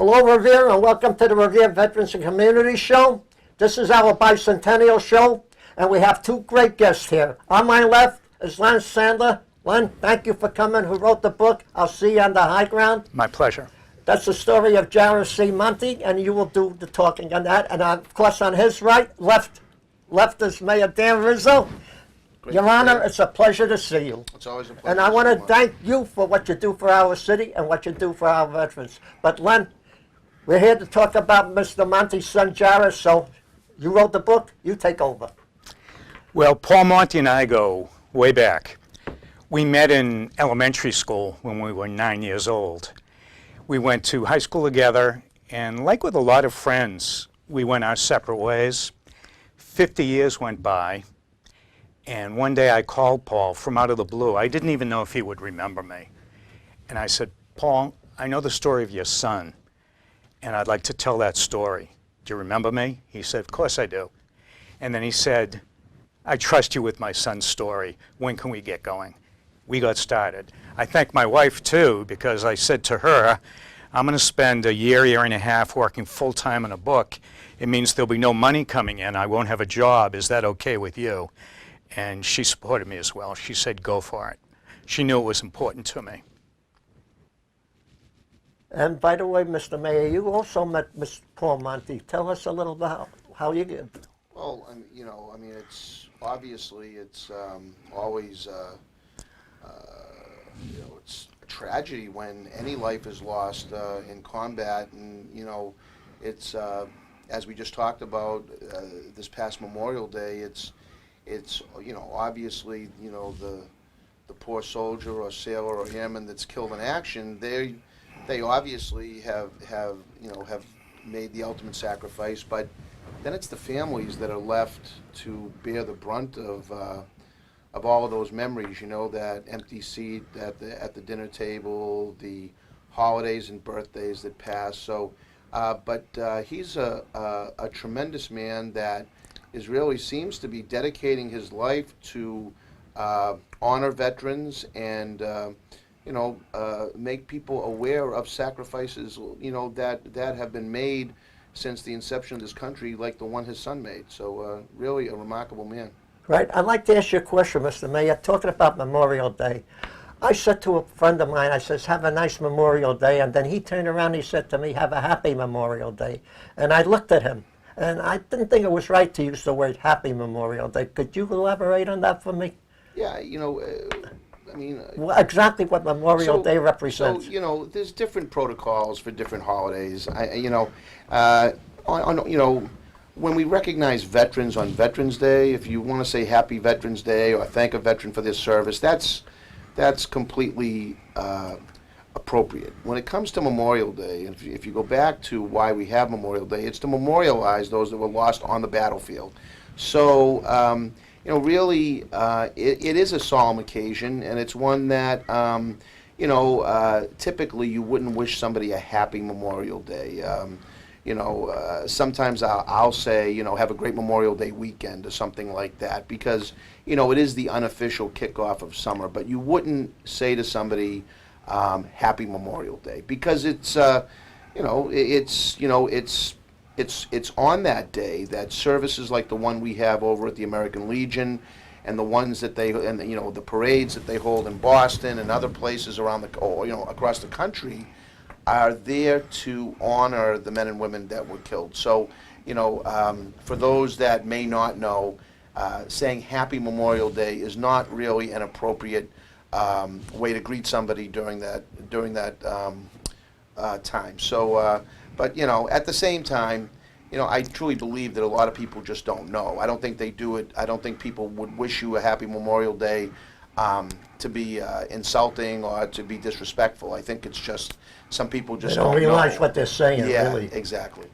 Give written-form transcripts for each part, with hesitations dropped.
Hello, Revere, and welcome to the Revere Veterans and Community Show. This is our bicentennial show, and we have two great guests here. On my left is Len Sandler. Len, thank you for coming, who wrote the book, I'll See You on the High Ground. My pleasure. That's the story of Jared Monti, and you will do the talking on that. And of course, on his left is Mayor Dan Rizzo. Great Your Honor, it's a pleasure to see you. It's always a pleasure. And I want to thank you for what you do for our city and what you do for our veterans. But Len, we're here to talk about Mr. Monti's son, Jared, so you wrote the book, you take over. Well, Paul Monti and I go way back. We met in elementary school when we were 9 years old. We went to high school together, and like with a lot of friends, we went our separate ways. 50 years went by, and one day I called Paul from out of the blue. I didn't even know if he would remember me. And I said, Paul, I know the story of your son, and I'd like to tell that story. Do you remember me? He said, of course I do. And then he said, I trust you with my son's story. When can we get going? We got started. I thank my wife too, because I said to her, I'm going to spend a year and a half working full-time on a book. It means there'll be no money coming in. I won't have a job. Is that okay with you? And she supported me as well. She said, go for it. She knew it was important to me. And by the way, Mr. Mayor, you also met Mr. Paul Monti. Tell us a little about how you did. Well, it's obviously always it's a tragedy when any life is lost in combat, and it's as we just talked about this past Memorial Day. It's obviously the poor soldier or sailor or airman that's killed in action. They obviously have made the ultimate sacrifice, but then it's the families that are left to bear the brunt of all of those memories. That empty seat at the dinner table, the holidays and birthdays that pass. So, but he's a tremendous man that really seems to be dedicating his life to honor veterans and make people aware of sacrifices, that have been made since the inception of this country, like the one his son made. So really a remarkable man. Right. I'd like to ask you a question, Mr. Mayor. Talking about Memorial Day, I said to a friend of mine, I says, have a nice Memorial Day. And then he turned around and he said to me, have a happy Memorial Day. And I looked at him, and I didn't think it was right to use the word happy Memorial Day. Could you elaborate on that for me? Yeah, well, exactly what Memorial Day represents. So, there's different protocols for different holidays. When we recognize veterans on Veterans Day, if you want to say Happy Veterans Day or thank a veteran for their service, that's completely appropriate. When it comes to Memorial Day, if you go back to why we have Memorial Day, it's to memorialize those that were lost on the battlefield. So, really, it is a solemn occasion, and it's one that, typically you wouldn't wish somebody a happy Memorial Day. Sometimes I'll say, have a great Memorial Day weekend or something like that, because, it is the unofficial kickoff of summer, but you wouldn't say to somebody, happy Memorial Day, because it's on that day that services like the one we have over at the American Legion, and the ones that the parades that they hold in Boston and other places around across the country, are there to honor the men and women that were killed. So, for those that may not know, saying Happy Memorial Day is not really an appropriate way to greet somebody during that time. So, but at the same time, I truly believe that a lot of people just don't know. I don't think they do it. I don't think people would wish you a happy Memorial Day to be insulting or to be disrespectful. I think it's just some people just don't realize know what they're saying, yeah, really. Exactly.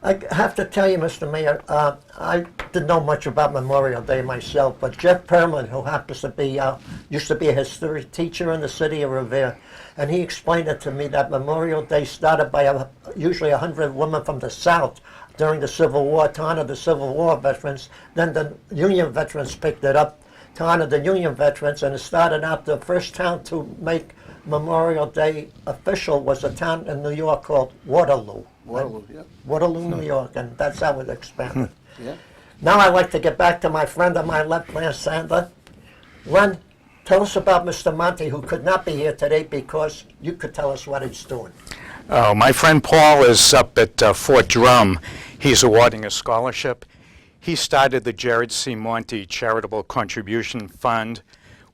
I have to tell you, Mr. Mayor, I didn't know much about Memorial Day myself, but Jeff Perlman, who happens to be, used to be a history teacher in the city of Revere, and he explained it to me that Memorial Day started by usually 100 women from the South during the Civil War to honor the Civil War veterans. Then the Union veterans picked it up to honor the Union veterans, and it started out the first town to make Memorial Day official was a town in New York called Waterloo. Waterloo, yeah. Waterloo, New York, and that's how it expanded. Yeah. Now I'd like to get back to my friend on my left, Len Sandler. Len, tell us about Mr. Monti, who could not be here today because you could tell us what he's doing. Oh, my friend Paul is up at Fort Drum. He's awarding a scholarship. He started the Jared Monti Charitable Contribution Fund,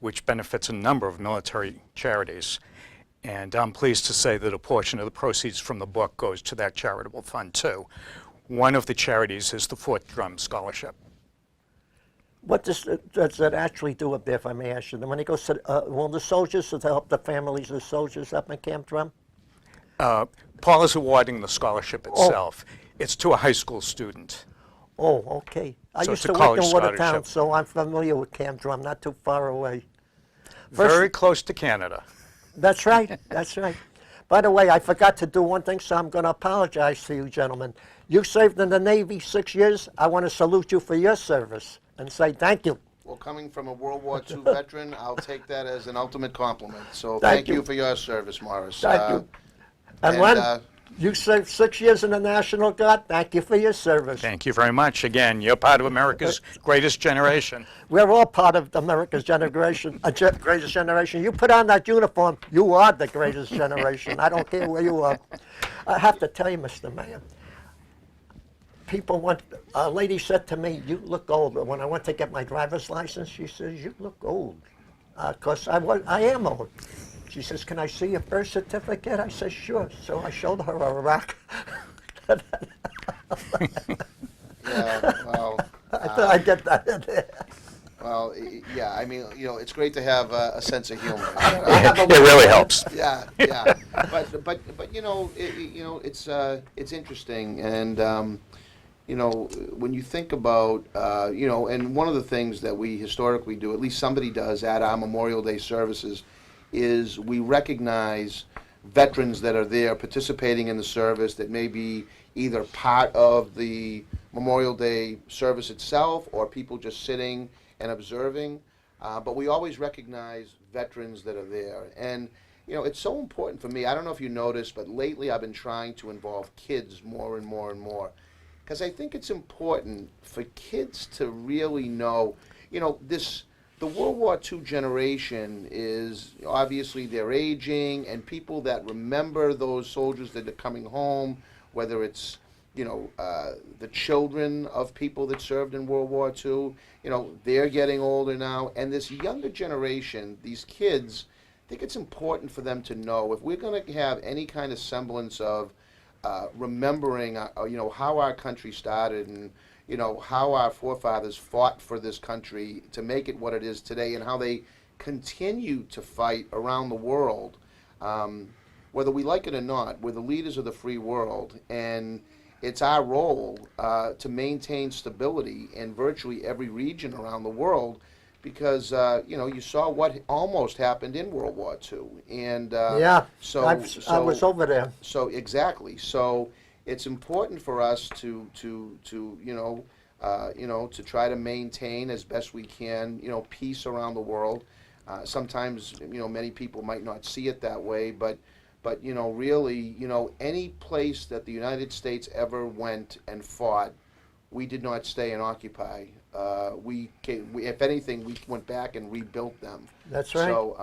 which benefits a number of military charities. And I'm pleased to say that a portion of the proceeds from the book goes to that charitable fund, too. One of the charities is the Fort Drum Scholarship. What does it actually do up there, if I may ask you? When he goes to, will the soldiers, to help the families of soldiers up in Camp Drum? Paul is awarding the scholarship itself. It's to a high school student. Oh, okay. I So used it's a to work in college Watertown, scholarship. so I'm familiar with Camp Drum, not too far away. Very close to Canada. That's right, that's right. By the way, I forgot to do one thing, so I'm going to apologize to you gentlemen. You served in the Navy 6 years. I want to salute you for your service and say thank you. Well, coming from a World War II veteran, I'll take that as an ultimate compliment. So Thank thank you you. for your service, Morris. Thank you. And Len, you served 6 years in the National Guard. Thank you for your service. Thank you very much. Again, you're part of America's greatest generation. We're all part of America's greatest generation. You put on that uniform, you are the greatest generation. I don't care where you are. I have to tell you, Mr. Mayor, people want, a lady said to me, you look old. When I went to get my driver's license, she says, you look old. Because I am old. She says, can I see your birth certificate? I said, sure. So I showed her a rock. Yeah, well, I thought I'd get that in there. well, yeah. I mean, it's great to have a sense of humor. It really helps. Yeah, yeah. But it's interesting, and when you think about and one of the things that we historically do, at least somebody does at our Memorial Day services, is we recognize veterans that are there participating in the service that may be either part of the Memorial Day service itself or people just sitting and observing. But we always recognize veterans that are there. And, it's so important for me. I don't know if you noticed, but lately I've been trying to involve kids more and more and more. Because I think it's important for kids to really know, the World War II generation is, obviously they're aging, and people that remember those soldiers that are coming home, whether it's, the children of people that served in World War II, they're getting older now. And this younger generation, these kids, I think it's important for them to know, if we're going to have any kind of semblance of remembering, how our country started and, how our forefathers fought for this country to make it what it is today, and how they continue to fight around the world, whether we like it or not. We're the leaders of the free world, and it's our role to maintain stability in virtually every region around the world, because you saw what almost happened in World War II, and Yeah, I so was over there. so exactly. So it's important for us to try to maintain as best we can, peace around the world. Sometimes, many people might not see it that way, but really, any place that the United States ever went and fought, we did not stay and occupy. If anything, we went back and rebuilt them. That's right. So,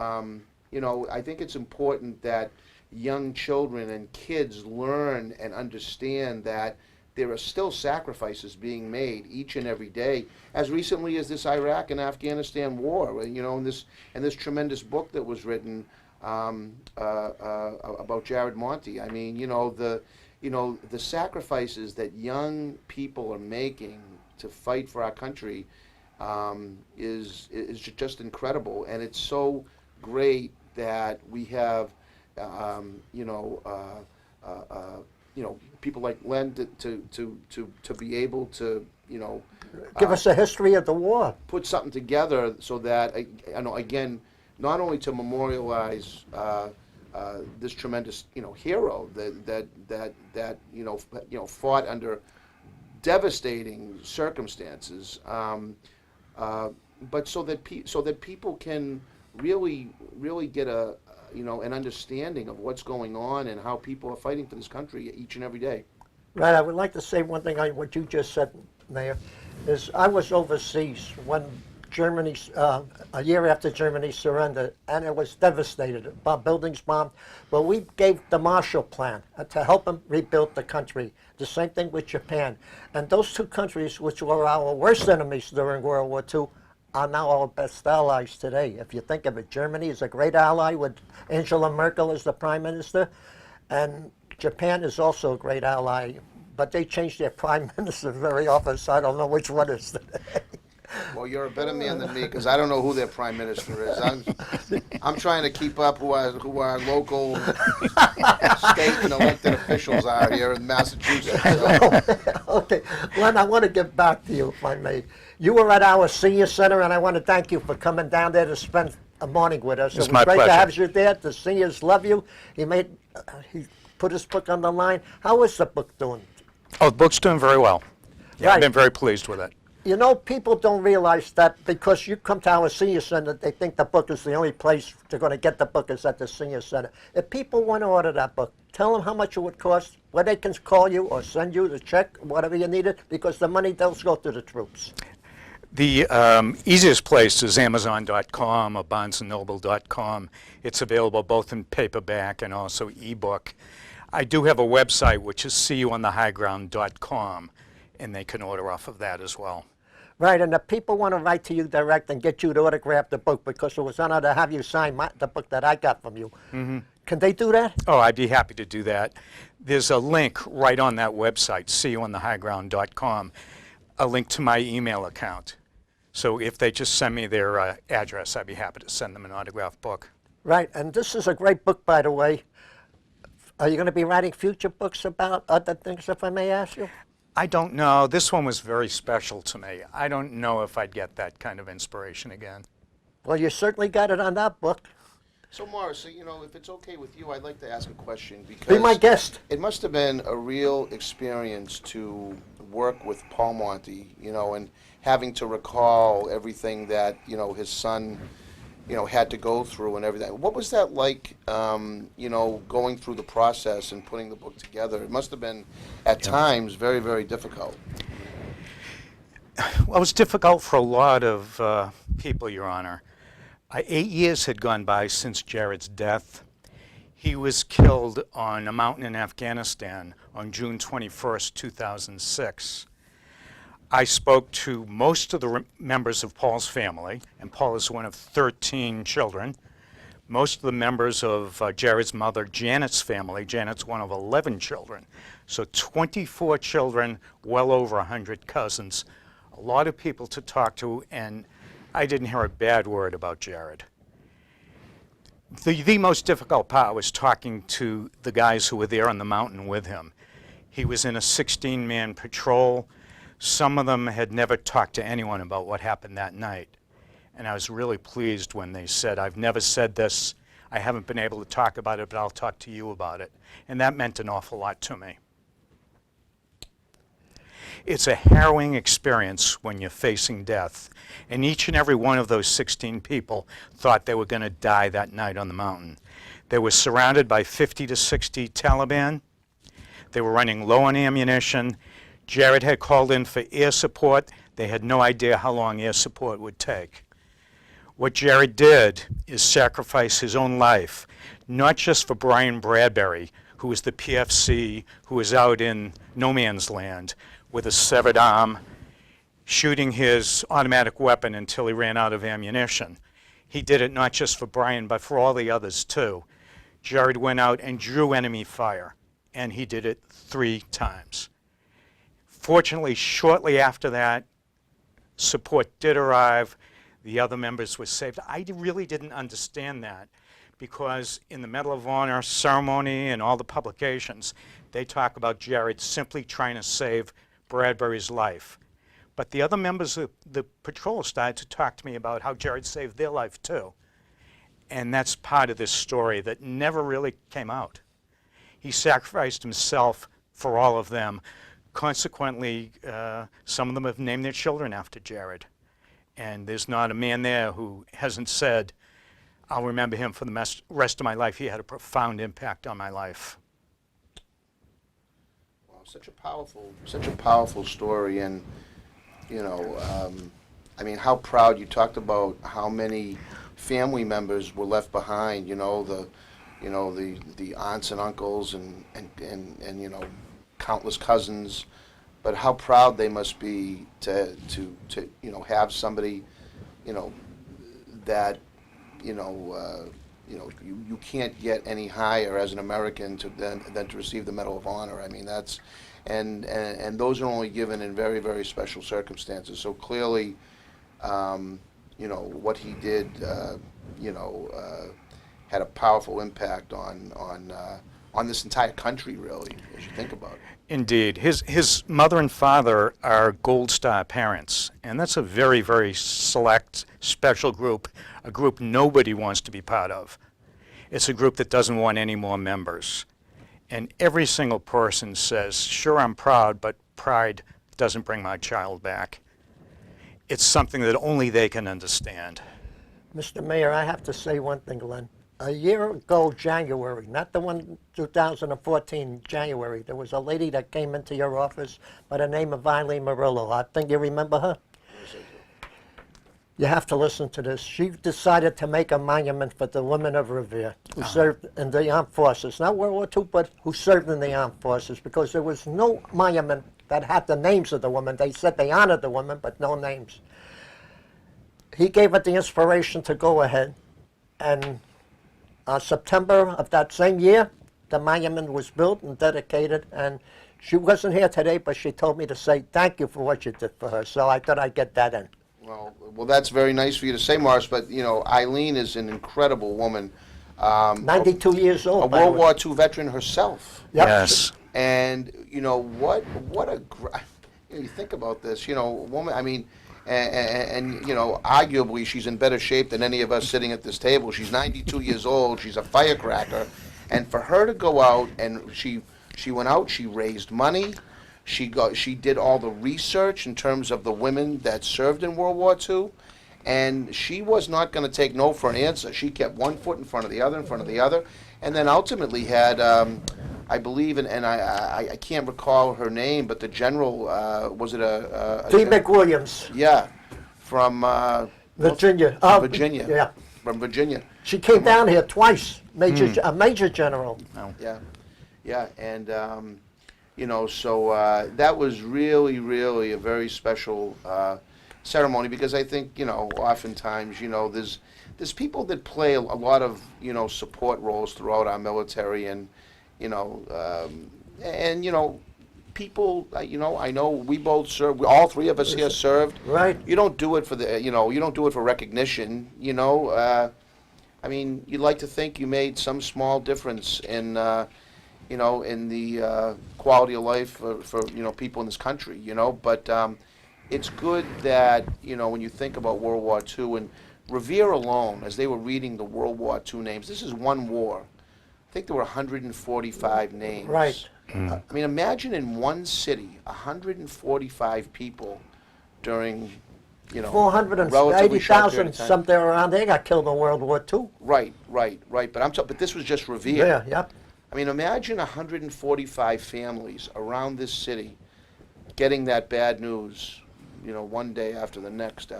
I think it's important that young children and kids learn and understand that there are still sacrifices being made each and every day. As recently as this Iraq and Afghanistan war, and this tremendous book that was written about Jared Monti. I mean, the sacrifices that young people are making to fight for our country is just incredible, and it's so great that we have people like Len to be able to Give us a history of the war. put something together so that again, not only to memorialize this tremendous hero that fought under devastating circumstances, but so that people can really get a an understanding of what's going on and how people are fighting for this country each and every day. Right, I would like to say one thing on what you just said, Mayor, is I was overseas when Germany, a year after Germany surrendered, and it was devastated, buildings bombed, but we gave the Marshall Plan to help them rebuild the country. The same thing with Japan. And those two countries, which were our worst enemies during World War II, are now our best allies today. If you think of it, Germany is a great ally with Angela Merkel as the Prime Minister, and Japan is also a great ally, but they change their prime minister very often, so I don't know which one is today. Well, you're a better man than me because I don't know who their prime minister is. I'm trying to keep up who our local state and elected officials are here in Massachusetts. So. Okay, Len, I want to get back to you, if I may. You were at our senior center, and I want to thank you for coming down there to spend a morning with us. It's It was my great to pleasure. have you there. The seniors love you. He put his book on the line. How is the book doing? Oh, the book's doing very well. Yeah, Right. I've been very pleased with it. You know, people don't realize that because you come to our senior center, they think the book is the only place they're going to get the book is at the senior center. If people want to order that book, tell them how much it would cost, where they can call you or send you the check, whatever you needed, because the money does go to the troops. The easiest place is Amazon.com or BarnesandNoble.com. It's available both in paperback and also ebook. I do have a website, which is seeyouonthehighground.com, and they can order off of that as well. Right, and if people want to write to you direct and get you to autograph the book, because it was honored to have you sign the book that I got from you, can they do that? Oh, I'd be happy to do that. There's a link right on that website, seeyouonthehighground.com, a link to my email account. So if they just send me their address, I'd be happy to send them an autographed book. Right, and this is a great book, by the way. Are you going to be writing future books about other things, if I may ask you? I don't know. This one was very special to me. I don't know if I'd get that kind of inspiration again. Well, you certainly got it on that book. So, Morris, if it's okay with you, I'd like to ask a question because Be my guest. it must have been a real experience to work with Paul Monti, and having to recall everything that, his son, had to go through and everything. What was that like, going through the process and putting the book together? It must have been, at times, very, very difficult. Well, it was difficult for a lot of people, Your Honor. 8 years had gone by since Jared's death. He was killed on a mountain in Afghanistan on June 21st, 2006. I spoke to most of the members of Paul's family, and Paul is one of 13 children. Most of the members of Jared's mother, Janet's family. Janet's one of 11 children. So 24 children, well over 100 cousins. A lot of people to talk to, and I didn't hear a bad word about Jared. The most difficult part was talking to the guys who were there on the mountain with him. He was in a 16-man patrol. Some of them had never talked to anyone about what happened that night. And I was really pleased when they said, I've never said this, I haven't been able to talk about it, but I'll talk to you about it. And that meant an awful lot to me. It's a harrowing experience when you're facing death. And each and every one of those 16 people thought they were going to die that night on the mountain. They were surrounded by 50 to 60 Taliban. They were running low on ammunition. Jared had called in for air support. They had no idea how long air support would take. What Jared did is sacrifice his own life, not just for Brian Bradbury, who was the PFC, who was out in no man's land with a severed arm, shooting his automatic weapon until he ran out of ammunition. He did it not just for Brian, but for all the others too. Jared went out and drew enemy fire, and he did it 3 times. Fortunately, shortly after that, support did arrive. The other members were saved. I really didn't understand that because in the Medal of Honor ceremony and all the publications, they talk about Jared simply trying to save Bradbury's life. But the other members of the patrol started to talk to me about how Jared saved their life too. And that's part of this story that never really came out. He sacrificed himself for all of them. Consequently, some of them have named their children after Jared. And there's not a man there who hasn't said, I'll remember him for the rest of my life. He had a profound impact on my life. Wow, such a powerful story, and I mean, how proud you talked about how many family members were left behind. The aunts and uncles and countless cousins, but how proud they must be to have somebody that you can't get any higher as an American than to receive the Medal of Honor. I mean, that's and those are only given in very, very special circumstances. So clearly, what he did, had a powerful impact on this entire country, really, as you think about it. Indeed. His mother and father are Gold Star parents, and that's a very, very select, special group, a group nobody wants to be part of. It's a group that doesn't want any more members. And every single person says, sure, I'm proud, but pride doesn't bring my child back. It's something that only they can understand. Mr. Mayor, I have to say one thing, Len. A year ago, January, not the one 2014, January, there was a lady that came into your office by the name of Eileen Murillo. I think you remember her? You have to listen to this. She decided to make a monument for the women of Revere who served in the armed forces, not World War II, but who served in the armed forces, because there was no monument that had the names of the women. They said they honored the women, but no names. He gave her the inspiration to go ahead, and September of that same year, the monument was built and dedicated, and she wasn't here today, but she told me to say thank you for what you did for her, so I thought I'd get that in. Well, that's very nice for you to say, Morris, but, Eileen is an incredible woman. 92 years old. A World War II veteran herself. Yep. Yes. And, you think about this, woman, I mean, and arguably she's in better shape than any of us sitting at this table. She's 92 years old. She's a firecracker. And for her to go out, and she went out, she raised money. She did all the research in terms of the women that served in World War II. And she was not going to take no for an answer. She kept one foot in front of the other, and then ultimately had, I believe, and I can't recall her name, but the general, was it a T. McWilliams. Yeah, from Virginia. Virginia. Yeah. From Virginia. She came down here twice, a major general. Oh. Yeah, and so that was really, really a very special ceremony, because I think oftentimes there's people that play a lot of support roles throughout our military, and people, I know we both served. All three of us here served. Right. You don't do it for you don't do it for recognition. I mean, you'd like to think you made some small difference in in the quality of life for people in this country. But it's good that when you think about World War II and Revere alone, as they were reading the World War II names, this is one war. I think there were 145 names. Right. I mean, imagine in one city, 145 people during, relatively short period 480,000, of time. something around there got killed in World War II. Right. But this was just Revere. Yeah, yep. I mean, imagine 145 families around this city getting that bad news, one day after the next,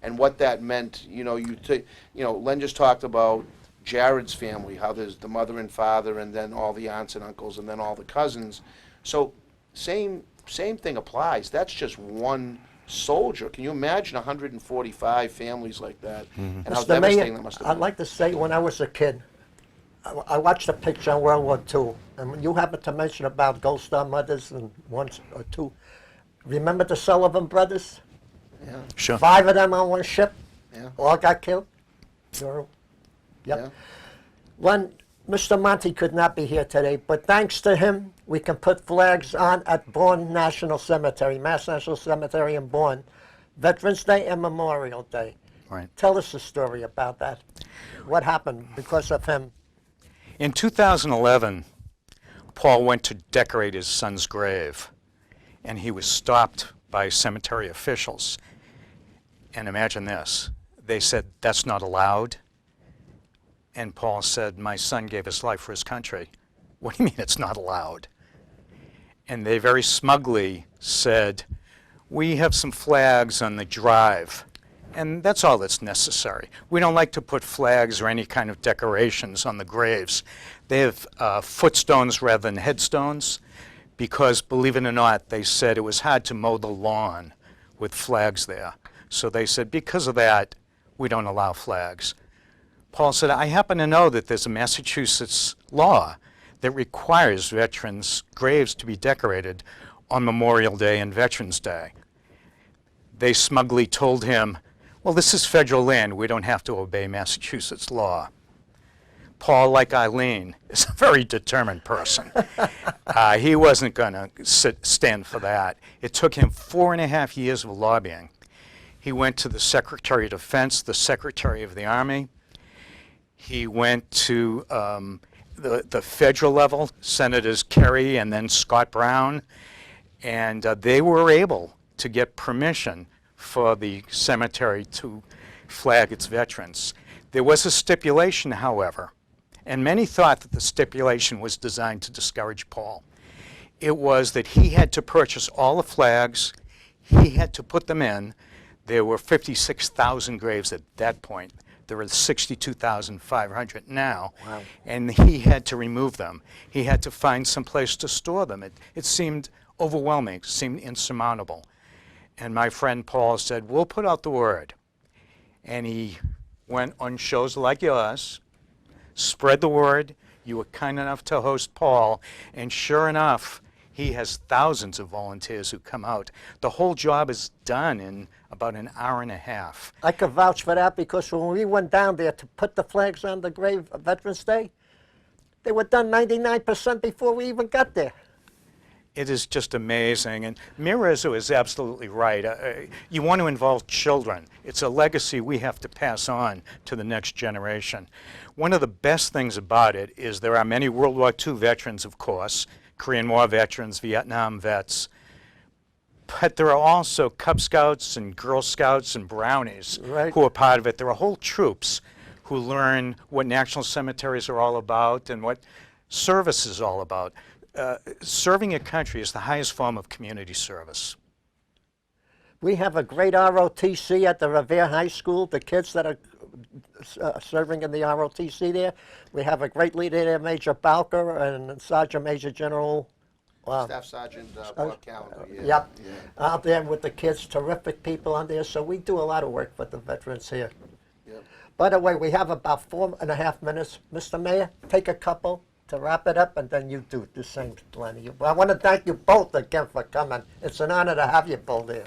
and what that meant. Len just talked about Jared's family, how there's the mother and father, and then all the aunts and uncles, and then all the cousins. So same thing applies. That's just one soldier. Can you imagine 145 families like that, and how Mr. devastating Mayor, that must have I'd been? like to say, when I was a kid, I watched a picture on World War II, and when you happened to mention about Gold Star mothers and one or two, remember the Sullivan brothers? Yeah. Sure. 5 of them on one ship, Yeah. all got killed. Yep. Yeah. Len, Mr. Monti could not be here today, but thanks to him, we can put flags on at Bourne National Cemetery, Mass National Cemetery in Bourne, Veterans Day and Memorial Day. Right. Tell us a story about that. What happened because of him? In 2011, Paul went to decorate his son's grave, and he was stopped by cemetery officials. And imagine this. They said, that's not allowed. And Paul said, my son gave his life for his country. What do you mean it's not allowed? And they very smugly said, we have some flags on the drive, and that's all that's necessary. We don't like to put flags or any kind of decorations on the graves. They have footstones rather than headstones because, believe it or not, they said it was hard to mow the lawn with flags there. So they said, because of that, we don't allow flags. Paul said, I happen to know that there's a Massachusetts law that requires veterans' graves to be decorated on Memorial Day and Veterans Day. They smugly told him, well, this is federal land. We don't have to obey Massachusetts law. Paul, like Eileen, is a very determined person. He wasn't going to stand for that. It took him 4.5 years of lobbying. He went to the Secretary of Defense, the Secretary of the Army. He went to the federal level, Senators Kerry and then Scott Brown, and they were able to get permission for the cemetery to flag its veterans. There was a stipulation, however, and many thought that the stipulation was designed to discourage Paul. It was that he had to purchase all the flags, he had to put them in. There were 56,000 graves at that point. There are 62,500 now. Wow. And he had to remove them. He had to find some place to store them. It seemed overwhelming, it seemed insurmountable. And my friend Paul said, we'll put out the word. And he went on shows like yours, spread the word. You were kind enough to host Paul, and sure enough, he has thousands of volunteers who come out. The whole job is done in about an hour and a half. I could vouch for that because when we went down there to put the flags on the grave of Veterans Day, they were done 99% before we even got there. It is just amazing. And Rizzo is absolutely right. You want to involve children. It's a legacy we have to pass on to the next generation. One of the best things about it is there are many World War II veterans, of course, Korean War veterans, Vietnam vets, but there are also Cub Scouts and Girl Scouts and Brownies who are part of it. There are whole troops who learn what national cemeteries are all about and what service is all about. Serving a country is the highest form of community service. We have a great ROTC at the Revere High School, the kids that are serving in the ROTC there. We have a great leader there, Major Balker and Sergeant Major General Staff Sergeant Bob Callender. Yeah. Yep, Yeah. out there with the kids, terrific people on there. So we do a lot of work with the veterans here. Yep. By the way, we have about 4.5 minutes. Mr. Mayor, take a couple to wrap it up, and then you do the same, Len. I want to thank you both again for coming. It's an honor to have you both here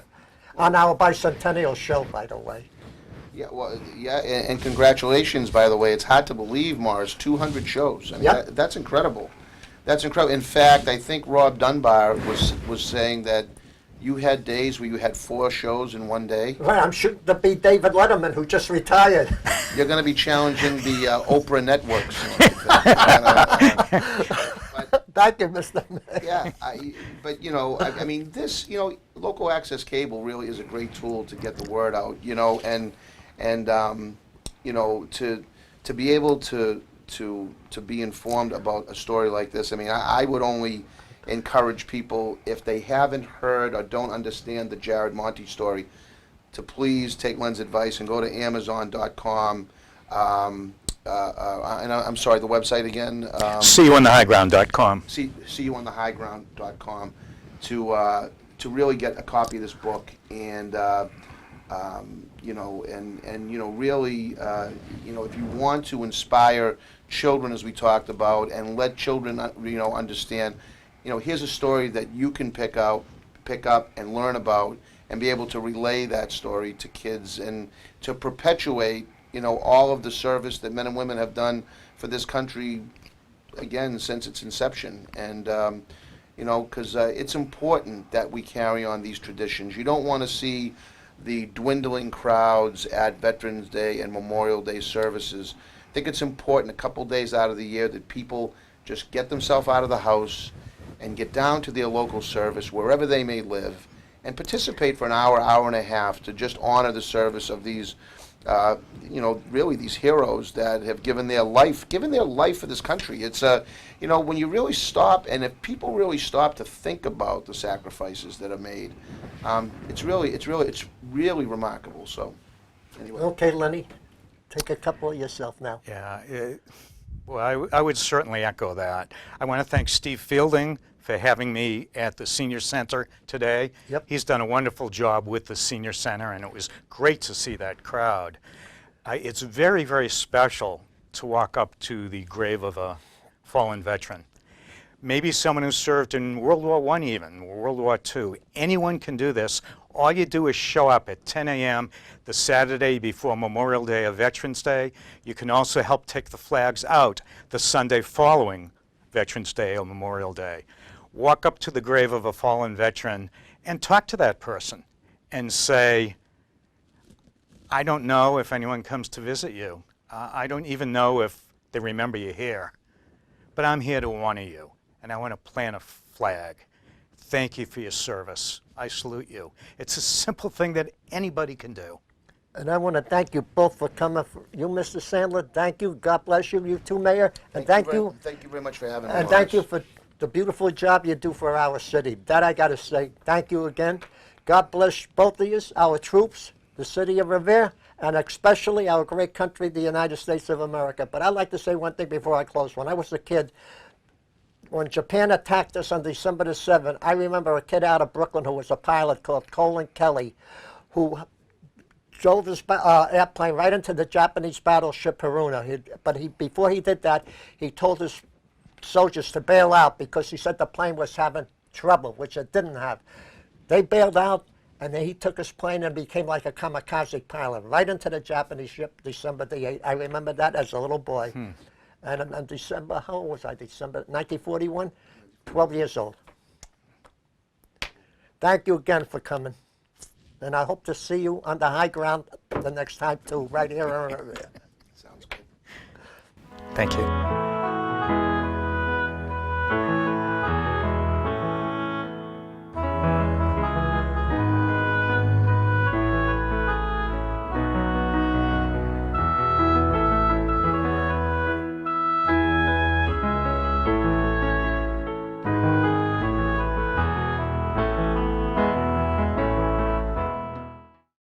on our bicentennial show, by the way. Yeah, well, yeah, and congratulations, by the way. It's hard to believe, Mars, 200 shows. I mean, Yep. that's incredible. That's incredible. In fact, I think Rob Dunbar was saying that you had days where you had 4 shows in one day. Right, I'm sure to be David Letterman, who just retired. You're going to be challenging the Oprah networks. Thank you, Mr. Mayor. Yeah, but you know, I mean, this, you know, local access cable really is a great tool to get the word out, you know, and you know, to be able to be informed about a story like this. I mean, I would only encourage people, if they haven't heard or don't understand the Jared Monti story, to please take Len's advice and go to Amazon.com. And I'm sorry, the website again. SeeYouOnTheHighGround.com. SeeYouOnTheHighGround.com to really get a copy of this book and you know, and you know, really, you know, if you want to inspire children, as we talked about, and let children, you know, understand, you know, here's a story that you can pick up and learn about and be able to relay that story to kids and to perpetuate, you know, all of the service that men and women have done for this country, again, since its inception. And you know, because it's important that we carry on these traditions. You don't want to see the dwindling crowds at Veterans Day and Memorial Day services. I think it's important a couple days out of the year that people just get themselves out of the house and get down to their local service, wherever they may live, and participate for an hour, hour and a half to just honor the service of these you know, really these heroes that have given their life for this country. It's you know, when you really stop, and if people really stop to think about the sacrifices that are made, it's really remarkable. So, anyway. Okay, Lenny, take a couple of yourself now. Yeah, well, I would certainly echo that. I want to thank Steve Fielding for having me at the Senior Center today. Yep. He's done a wonderful job with the Senior Center, and it was great to see that crowd. It's very, very special to walk up to the grave of a fallen veteran. Maybe someone who served in World War I even, World War II. Anyone can do this. All you do is show up at 10 a.m. the Saturday before Memorial Day or Veterans Day. You can also help take the flags out the Sunday following Veterans Day or Memorial Day. Walk up to the grave of a fallen veteran and talk to that person and say, I don't know if anyone comes to visit you. I don't even know if they remember you here. But I'm here to honor you, and I want to plant a flag. Thank you for your service. I salute you. It's a simple thing that anybody can do. And I want to thank you both for coming. You, Mr. Sandler, thank you. God bless you. You too, Mayor. And thank you. Thank you very much for having me. And thank you for the beautiful job you do for our city. That I got to say. Thank you again. God bless both of you, our troops, the city of Revere, and especially our great country, the United States of America. But I'd like to say one thing before I close. When I was a kid, when Japan attacked us on December the 7th, I remember a kid out of Brooklyn who was a pilot called Colin Kelly, who drove his airplane right into the Japanese battleship Haruna. Before he did that, he told his soldiers to bail out because he said the plane was having trouble, which it didn't have. They bailed out, and then he took his plane and became like a kamikaze pilot right into the Japanese ship December the 8th. I remember that as a little boy. And in December, how old was I? December 1941? 12 years old. Thank you again for coming. And I hope to see you on the high ground the next time too, right here. Sounds good. Thank you.